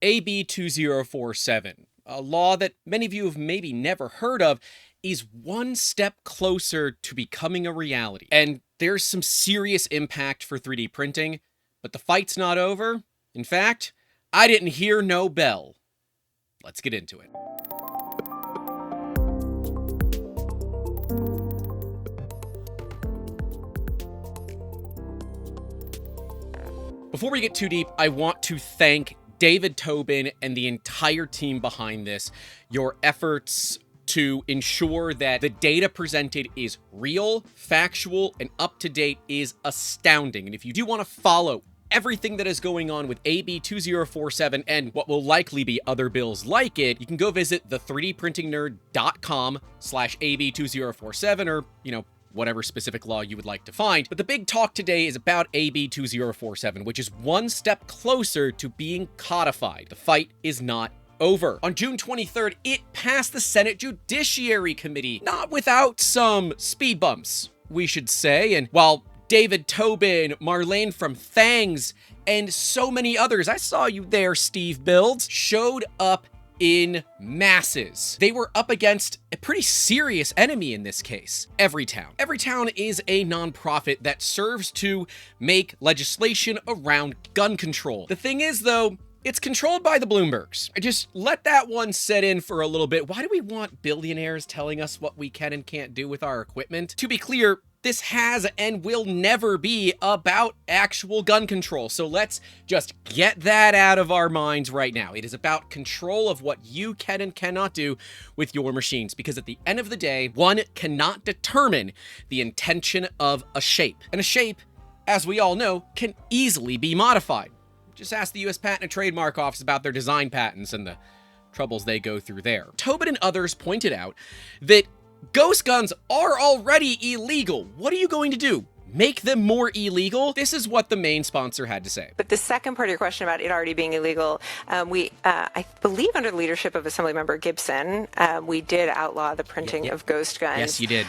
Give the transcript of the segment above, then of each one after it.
AB2047, a law that many of you have maybe never heard of, is one step closer to becoming a reality. And there's some serious impact for 3D printing, but the fight's not over. In fact, I didn't hear no bell. Let's get into it. Before we get too deep, I want to thank David Tobin and the entire team behind this. Your efforts to ensure that the data presented is real, factual, and up-to-date is astounding. And if you do want to follow everything that is going on with AB 2047 and what will likely be other bills like it, you can go visit the3dprintingnerd.com/AB2047 or, whatever specific law you would like to find. But the big talk today is about AB 2047, which is one step closer to being codified. The fight is not over. On June 23rd, it passed the Senate Judiciary Committee, not without some speed bumps, we should say. And while David Tobin, Marlene from Thangs, and so many others, I saw you there, Steve Builds, showed up in masses. They were up against a pretty serious enemy in this case, EveryTown. EveryTown is a nonprofit that serves to make legislation around gun control. The thing is, though, it's controlled by the Bloombergs. I just let that one set in for a little bit. Why do we want billionaires telling us what we can and can't do with our equipment? To be clear, this has and will never be about actual gun control. So let's just get that out of our minds right now. It is about control of what you can and cannot do with your machines. Because at the end of the day, one cannot determine the intention of a shape. And a shape, as we all know, can easily be modified. Just ask the US Patent and Trademark Office about their design patents and the troubles they go through there. Tobin and others pointed out that ghost guns are already illegal. What are you going to do? Make them more illegal? This is what the main sponsor had to say. But the second part of your question about it already being illegal, I believe under the leadership of Assemblymember Gibson, we did outlaw the printing of ghost guns. Yes, you did.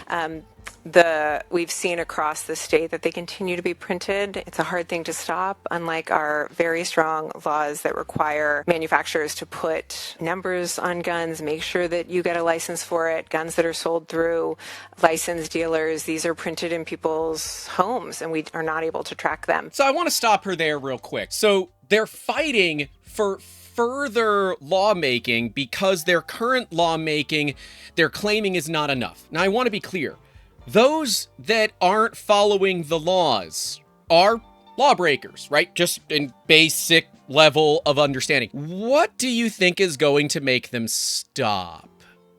We've seen across the state that they continue to be printed. It's a hard thing to stop, unlike our very strong laws that require manufacturers to put numbers on guns, make sure that you get a license for it. Guns that are sold through licensed dealers, these are printed in people's homes, and we are not able to track them. So I want to stop her there real quick. So they're fighting for further lawmaking because their current lawmaking they're claiming is not enough. Now, I want to be clear. Those that aren't following the laws are lawbreakers, right? Just in basic level of understanding. What do you think is going to make them stop?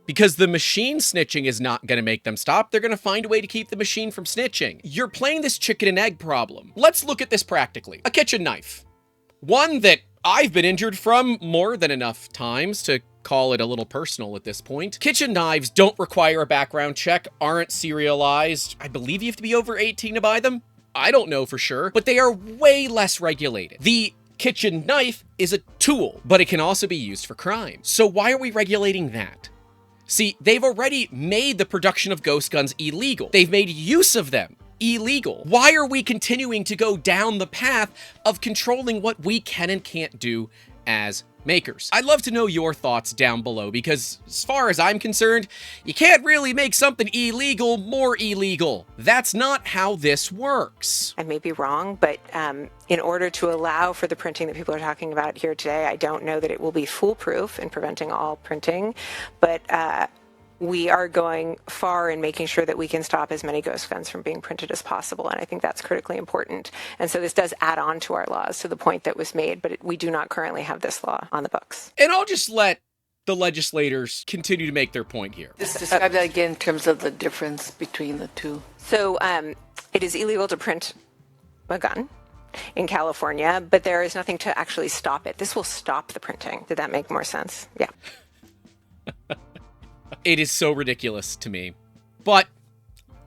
Because the machine snitching is not going to make them stop. They're going to find a way to keep the machine from snitching. You're playing this chicken and egg problem. Let's look at this practically. A kitchen knife. One that I've been injured from more than enough times to call it a little personal at this point. Kitchen knives don't require a background check, aren't serialized. I believe you have to be over 18 to buy them. I don't know for sure, but they are way less regulated. The kitchen knife is a tool, but it can also be used for crime. So why are we regulating that? See, they've already made the production of ghost guns illegal. They've made use of them illegal. Why are we continuing to go down the path of controlling what we can and can't do as makers? I'd love to know your thoughts down below, because as far as I'm concerned, you can't really make something illegal more illegal. That's not how this works. I may be wrong, but in order to allow for the printing that people are talking about here today, I don't know that it will be foolproof in preventing all printing, but we are going far in making sure that we can stop as many ghost guns from being printed as possible, and I think that's critically important. And so this does add on to our laws to the point that was made, but we do not currently have this law on the books. And I'll just let the legislators continue to make their point here. Just describe that again in terms of the difference between the two. So it is illegal to print a gun in California, but there is nothing to actually stop it. This will stop the printing. Did that make more sense? Yeah. It is so ridiculous to me, but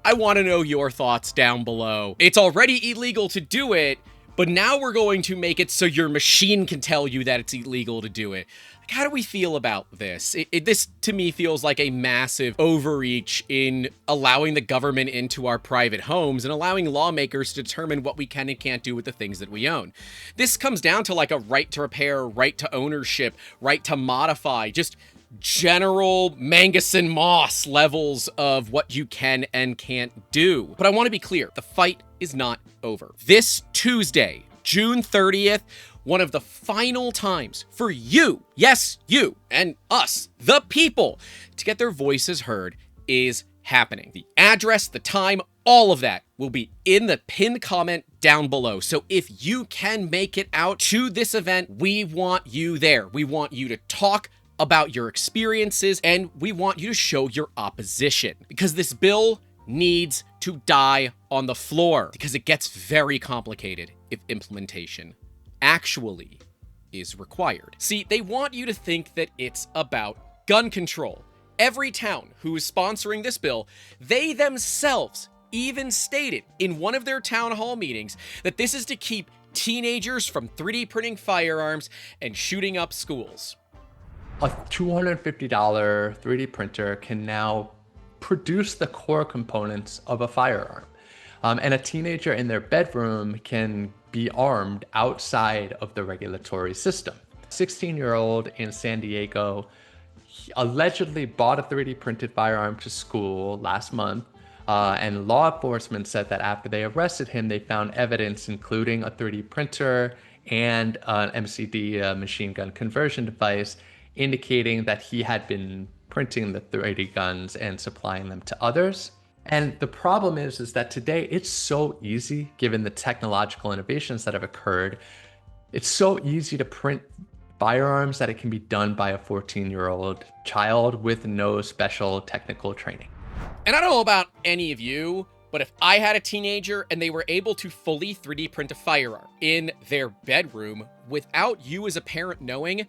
I want to know your thoughts down below. It's already illegal to do it, but now we're going to make it so your machine can tell you that it's illegal to do it. Like, how do we feel about this? This, to me, feels like a massive overreach in allowing the government into our private homes and allowing lawmakers to determine what we can and can't do with the things that we own. This comes down to like a right to repair, right to ownership, right to modify, just general Mangus and Moss levels of what you can and can't do. But I want to be clear, the fight is not over. This Tuesday, June 30th, one of the final times for you, yes, you and us, the people, to get their voices heard is happening. The address, the time, all of that will be in the pinned comment down below. So if you can make it out to this event, we want you there. We want you to talk about your experiences, and we want you to show your opposition, because this bill needs to die on the floor, because it gets very complicated if implementation actually is required. See, they want you to think that it's about gun control. EveryTown, who is sponsoring this bill, they themselves even stated in one of their town hall meetings that this is to keep teenagers from 3D printing firearms and shooting up schools. A $250 3D printer can now produce the core components of a firearm. And a teenager in their bedroom can be armed outside of the regulatory system. A 16-year-old in San Diego allegedly bought a 3D printed firearm to school last month. And law enforcement said that after they arrested him, they found evidence including a 3D printer and an MCD machine gun conversion device, indicating that he had been printing the 3D guns and supplying them to others. And the problem is that today it's so easy, given the technological innovations that have occurred, it's so easy to print firearms that it can be done by a 14-year-old child with no special technical training. And I don't know about any of you, but if I had a teenager and they were able to fully 3D print a firearm in their bedroom without you as a parent knowing,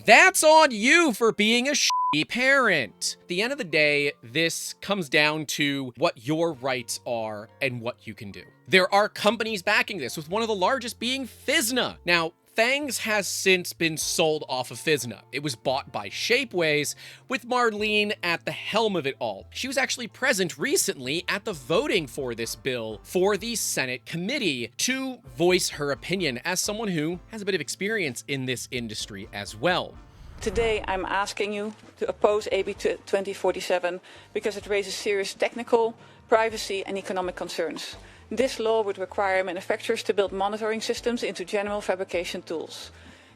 that's on you for being a shitty parent. At the end of the day, this comes down to what your rights are and what you can do. There are companies backing this, with one of the largest being FSNA. Now, Fangs has since been sold off of FSNA. It was bought by Shapeways, with Marlene at the helm of it all. She was actually present recently at the voting for this bill for the Senate committee to voice her opinion as someone who has a bit of experience in this industry as well. Today I'm asking you to oppose AB 2047 because it raises serious technical, privacy and economic concerns. This law would require manufacturers to build monitoring systems into general fabrication tools.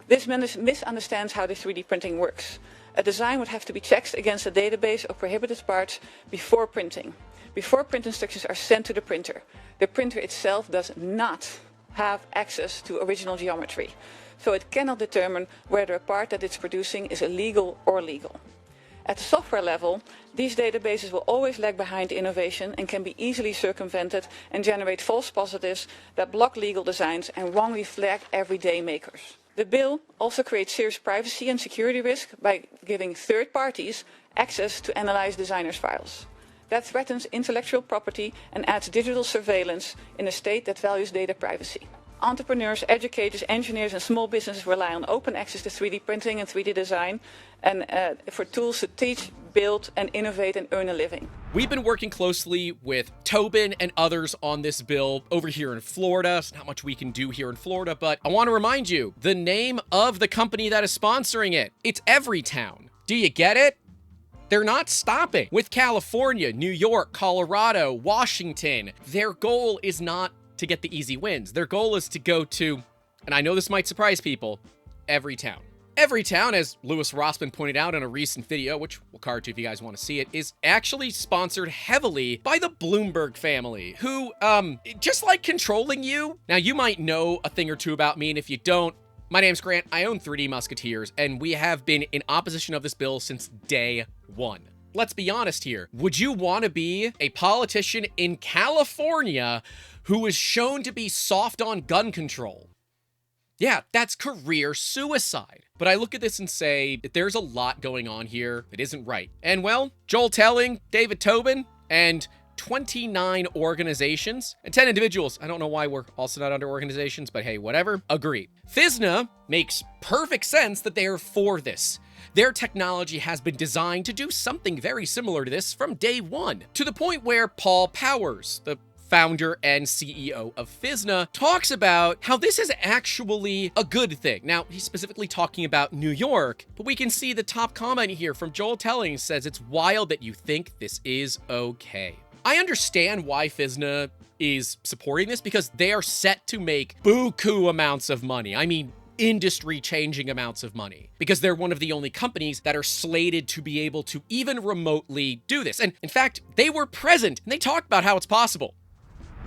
This misunderstands how the 3D printing works. A design would have to be checked against a database of prohibited parts before printing. Before print instructions are sent to the printer itself does not have access to original geometry, so it cannot determine whether a part that it's producing is illegal or legal. At the software level, these databases will always lag behind innovation and can be easily circumvented and generate false positives that block legal designs and wrongly flag everyday makers. The bill also creates serious privacy and security risk by giving third parties access to analyze designers' files. That threatens intellectual property and adds digital surveillance in a state that values data privacy. Entrepreneurs, educators, engineers and small businesses rely on open access to 3D printing and 3D design and for tools to teach, build and innovate and earn a living. We've been working closely with Tobin and others on this bill over here in Florida. There's not much we can do here in Florida, but I want to remind you, the name of the company that is sponsoring it, it's EveryTown. Do you get it? They're not stopping. With California, New York, Colorado, Washington, their goal is not to get the easy wins. Their goal is to go to, and I know this might surprise people, EveryTown. EveryTown, as Louis Rossman pointed out in a recent video, which we'll card to if you guys want to see it, is actually sponsored heavily by the Bloomberg family, who, just like controlling you. Now, you might know a thing or two about me, and if you don't, my name's Grant, I own 3D Musketeers, and we have been in opposition of this bill since day one. Let's be honest here. Would you want to be a politician in California who is shown to be soft on gun control? Yeah, that's career suicide. But I look at this and say that there's a lot going on here that isn't right. And well, Joel Telling, David Tobin, and 29 organizations and 10 individuals. I don't know why we're also not under organizations, but hey, whatever. Agree. FSNA makes perfect sense that they are for this. Their technology has been designed to do something very similar to this from day one, to the point where Paul Powers, the founder and CEO of FSNA, talks about how this is actually a good thing. Now, he's specifically talking about New York, but we can see the top comment here from Joel Telling says it's wild that you think this is okay. I understand why FSNA is supporting this because they are set to make buku amounts of money. I mean, industry-changing amounts of money, because they're one of the only companies that are slated to be able to even remotely do this. And in fact, they were present and they talked about how it's possible.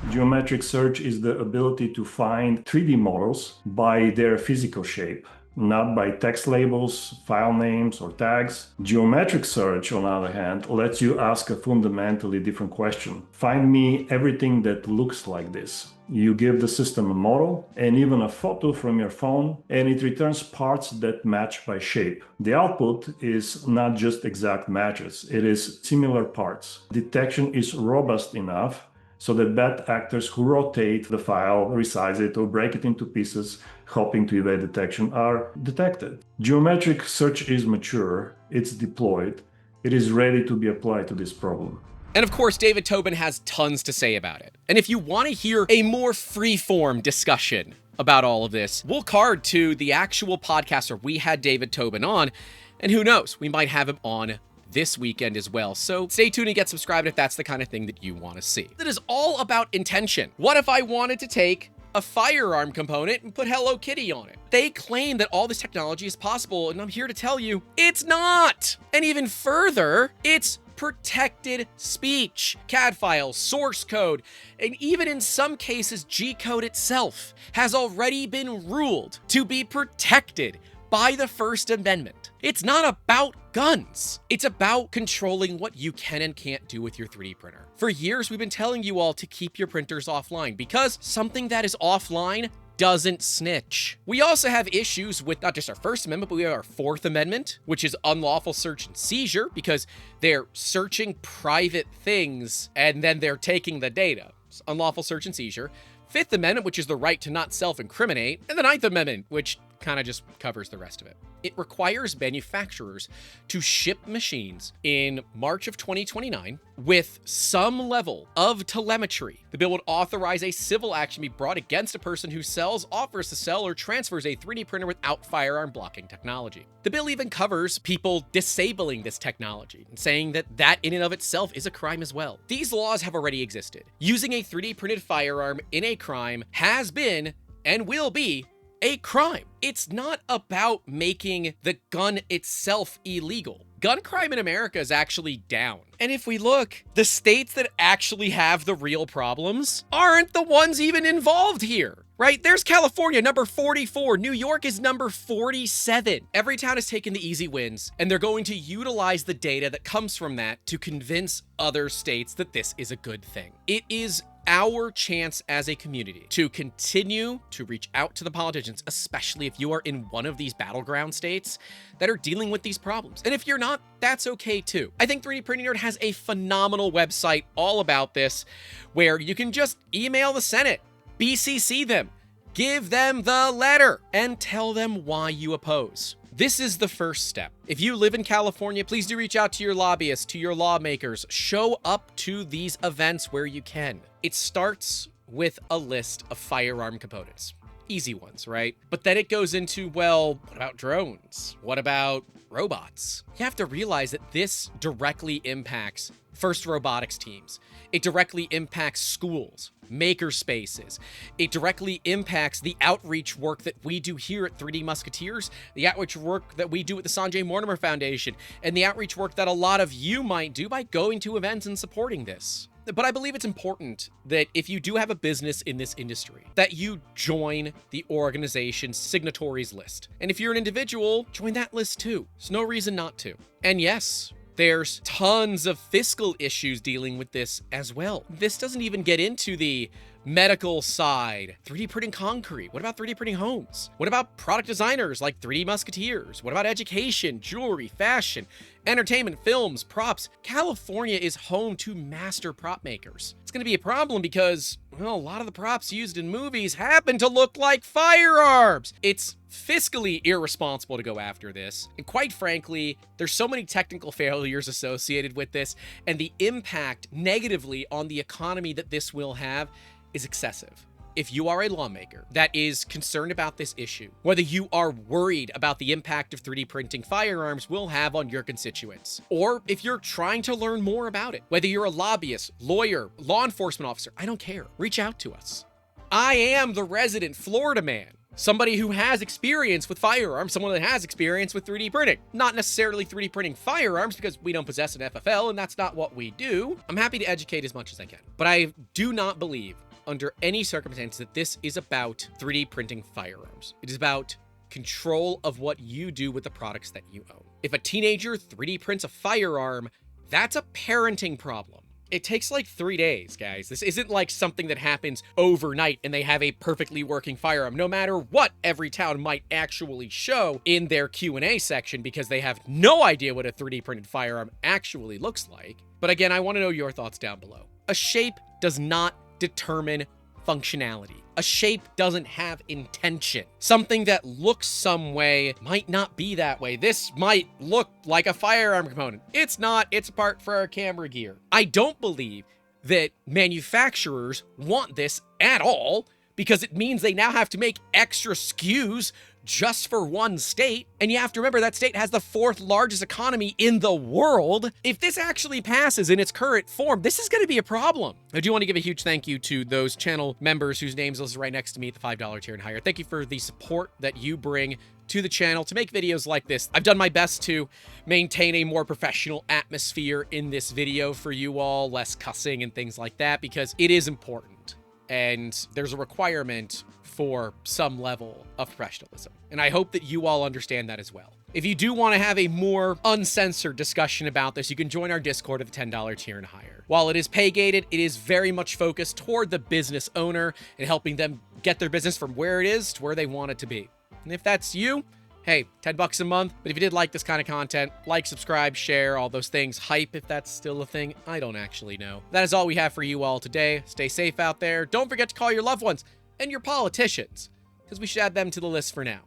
Geometric search is the ability to find 3D models by their physical shape, not by text labels, file names, or tags. Geometric search, on the other hand, lets you ask a fundamentally different question. Find me everything that looks like this. You give the system a model and even a photo from your phone, and it returns parts that match by shape. The output is not just exact matches, it is similar parts. Detection is robust enough so that bad actors who rotate the file, resize it, or break it into pieces, hoping to evade detection, are detected. Geometric search is mature, it's deployed, it is ready to be applied to this problem. And of course, David Tobin has tons to say about it. And if you want to hear a more free-form discussion about all of this, we'll card to the actual podcast where we had David Tobin on, and who knows, we might have him on this weekend as well. So stay tuned and get subscribed if that's the kind of thing that you want to see. It is all about intention. What if I wanted to take a firearm component and put Hello Kitty on it? They claim that all this technology is possible, and I'm here to tell you, it's not. And even further, it's protected speech. CAD files, source code, and even in some cases, G-code itself has already been ruled to be protected by the First Amendment. It's not about guns. It's about controlling what you can and can't do with your 3D printer. For years, we've been telling you all to keep your printers offline because something that is offline doesn't snitch. We also have issues with not just our First Amendment, but we have our Fourth Amendment, which is unlawful search and seizure because they're searching private things and then they're taking the data. It's unlawful search and seizure. Fifth Amendment, which is the right to not self-incriminate, and the Ninth Amendment, which kind of just covers the rest of it. It requires manufacturers to ship machines in March of 2029 with some level of telemetry. The bill would authorize a civil action be brought against a person who sells, offers to sell, or transfers a 3D printer without firearm blocking technology. The bill even covers people disabling this technology and saying that that in and of itself is a crime as well. These laws have already existed. Using a 3D printed firearm in a crime has been and will be a crime. It's not about making the gun itself illegal. Gun crime in America is actually down. And if we look, the states that actually have the real problems aren't the ones even involved here, right? There's California, number 44. New York is number 47. EveryTown has taken the easy wins, and they're going to utilize the data that comes from that to convince other states that this is a good thing. It is our chance as a community to continue to reach out to the politicians, especially if you are in one of these battleground states that are dealing with these problems. And if you're not, that's okay too. I think 3D Printing Nerd has a phenomenal website all about this, where you can just email the Senate, BCC them, give them the letter, and tell them why you oppose. This is the first step. If you live in California, please do reach out to your lobbyists, to your lawmakers. Show up to these events where you can. It starts with a list of firearm components. Easy ones, right? But then it goes into, well, what about drones? What about robots? You have to realize that this directly impacts FIRST robotics teams. It directly impacts schools, maker spaces. It directly impacts the outreach work that we do here at 3D Musketeers, the outreach work that we do at the Sanjay Mortimer Foundation, and the outreach work that a lot of you might do by going to events and supporting this. But I believe it's important that if you do have a business in this industry, that you join the organization's signatories list. And if you're an individual, join that list too. There's no reason not to. And yes, there's tons of fiscal issues dealing with this as well. This doesn't even get into the medical side, 3D printing concrete? What about 3D printing homes? What about product designers like 3D Musketeers? What about education, jewelry, fashion, entertainment, films, props? California is home to master prop makers. It's going to be a problem because, well, a lot of the props used in movies happen to look like firearms. It's fiscally irresponsible to go after this. And quite frankly, there's so many technical failures associated with this, and the impact negatively on the economy that this will have is excessive. If you are a lawmaker that is concerned about this issue, whether you are worried about the impact of 3D printing firearms will have on your constituents, or if you're trying to learn more about it, whether you're a lobbyist, lawyer, law enforcement officer, I don't care. Reach out to us. I am the resident Florida man. Somebody who has experience with firearms, someone that has experience with 3D printing. Not necessarily 3D printing firearms because we don't possess an FFL and that's not what we do. I'm happy to educate as much as I can. But I do not believe under any circumstance that this is about 3D printing firearms. It is about control of what you do with the products that you own. If a teenager 3D prints a firearm, that's a parenting problem. It takes like 3 days, guys. This isn't like something that happens overnight and they have a perfectly working firearm, no matter what EveryTown might actually show in their Q&A section because they have no idea what a 3D printed firearm actually looks like. But again, I want to know your thoughts down below. A shape does not determine functionality. A shape doesn't have intention. Something that looks some way might not be that way. This might look like a firearm component. It's not. It's a part for our camera gear. I don't believe that manufacturers want this at all because it means they now have to make extra SKUs just for one state. And you have to remember that state has the 4th largest economy in the world. If this actually passes in its current form, this is going to be a problem. I do want to give a huge thank you to those channel members whose names is right next to me at the $5 tier and higher. Thank you for the support that you bring to the channel to make videos like this. I've done my best to maintain a more professional atmosphere in this video for you all, less cussing and things like that, because it is important. And there's a requirement for some level of professionalism. And I hope that you all understand that as well. If you do want to have a more uncensored discussion about this, you can join our Discord at the $10 tier and higher. While it is pay gated, it is very much focused toward the business owner and helping them get their business from where it is to where they want it to be. And if that's you, hey, $10 a month. But if you did like this kind of content, like, subscribe, share, all those things. Hype, if that's still a thing. I don't actually know. That is all we have for you all today. Stay safe out there. Don't forget to call your loved ones and your politicians, because we should add them to the list for now.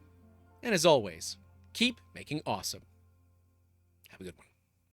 And as always, keep making awesome. Have a good one.